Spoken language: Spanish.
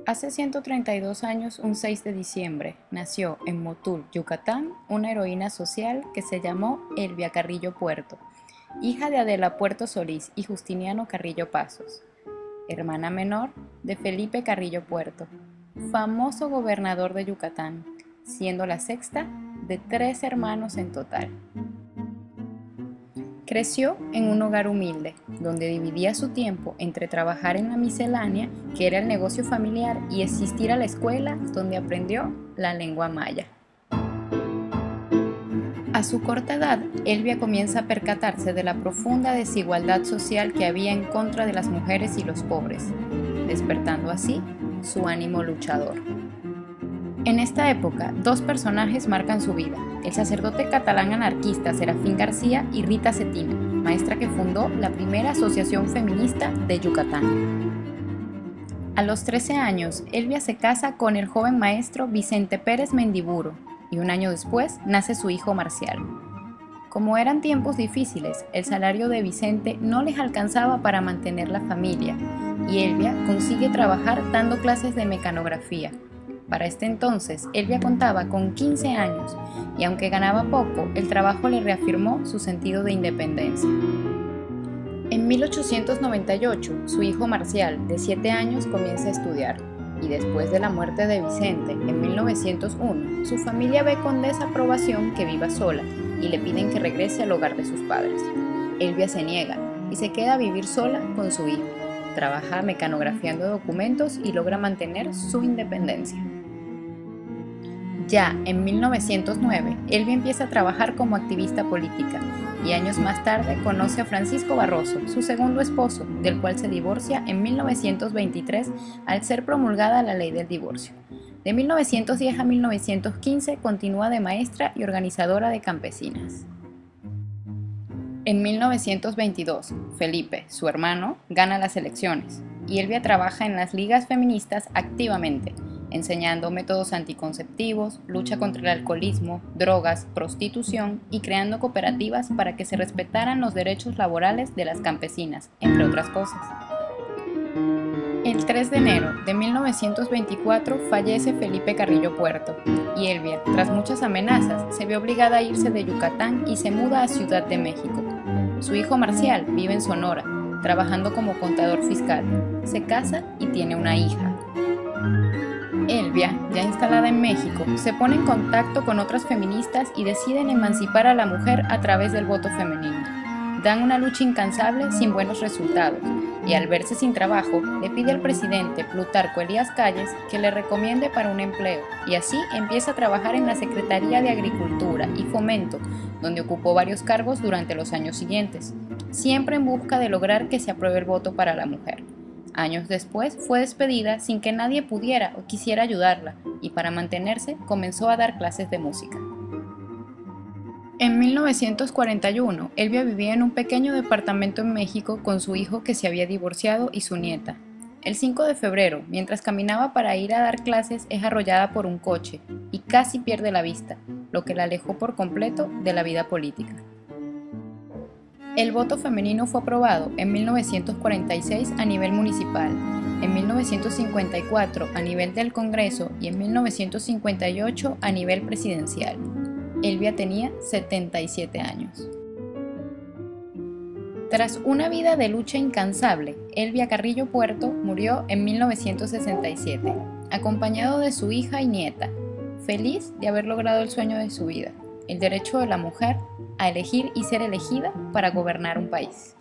Hace 132 años, un 6 de diciembre, nació en Motul, Yucatán, una heroína social que se llamó Elvia Carrillo Puerto, hija de Adela Puerto Solís y Justiniano Carrillo Pasos, hermana menor de Felipe Carrillo Puerto, famoso gobernador de Yucatán, siendo la sexta de 3 hermanos en total. Creció en un hogar humilde, donde dividía su tiempo entre trabajar en la miscelánea, que era el negocio familiar, y asistir a la escuela, donde aprendió la lengua maya. A su corta edad, Elvia comienza a percatarse de la profunda desigualdad social que había en contra de las mujeres y los pobres, despertando así su ánimo luchador. En esta época, dos personajes marcan su vida: el sacerdote catalán anarquista Serafín García y Rita Cetina, maestra que fundó la primera asociación feminista de Yucatán. A los 13 años, Elvia se casa con el joven maestro Vicente Pérez Mendiburo, y un año después nace su hijo Marcial. Como eran tiempos difíciles, el salario de Vicente no les alcanzaba para mantener la familia, y Elvia consigue trabajar dando clases de mecanografía. Para este entonces, Elvia contaba con 15 años y aunque ganaba poco, el trabajo le reafirmó su sentido de independencia. En 1898, su hijo Marcial, de 7 años, comienza a estudiar y después de la muerte de Vicente, en 1901, su familia ve con desaprobación que viva sola y le piden que regrese al hogar de sus padres. Elvia se niega y se queda a vivir sola con su hijo. Trabaja mecanografiando documentos y logra mantener su independencia. Ya en 1909, Elvia empieza a trabajar como activista política y años más tarde conoce a Francisco Barroso, su segundo esposo, del cual se divorcia en 1923 al ser promulgada la ley del divorcio. De 1910 a 1915 continúa de maestra y organizadora de campesinas. En 1922, Felipe, su hermano, gana las elecciones y Elvia trabaja en las ligas feministas activamente, enseñando métodos anticonceptivos, lucha contra el alcoholismo, drogas, prostitución y creando cooperativas para que se respetaran los derechos laborales de las campesinas, entre otras cosas. El 3 de enero de 1924 fallece Felipe Carrillo Puerto y Elvia, tras muchas amenazas, se ve obligada a irse de Yucatán y se muda a Ciudad de México. Su hijo Marcial vive en Sonora, trabajando como contador fiscal. Se casa y tiene una hija. Elvia, ya instalada en México, se pone en contacto con otras feministas y deciden emancipar a la mujer a través del voto femenino. Dan una lucha incansable sin buenos resultados, y al verse sin trabajo, le pide al presidente Plutarco Elías Calles que le recomiende para un empleo, y así empieza a trabajar en la Secretaría de Agricultura y Fomento, donde ocupó varios cargos durante los años siguientes, siempre en busca de lograr que se apruebe el voto para la mujer. Años después fue despedida sin que nadie pudiera o quisiera ayudarla, y para mantenerse comenzó a dar clases de música. En 1941, Elvia vivía en un pequeño departamento en México con su hijo que se había divorciado y su nieta. El 5 de febrero, mientras caminaba para ir a dar clases, es arrollada por un coche y casi pierde la vista, lo que la alejó por completo de la vida política. El voto femenino fue aprobado en 1946 a nivel municipal, en 1954 a nivel del Congreso y en 1958 a nivel presidencial. Elvia tenía 77 años. Tras una vida de lucha incansable, Elvia Carrillo Puerto murió en 1967, acompañado de su hija y nieta, feliz de haber logrado el sueño de su vida, el derecho de la mujer a elegir y ser elegida para gobernar un país.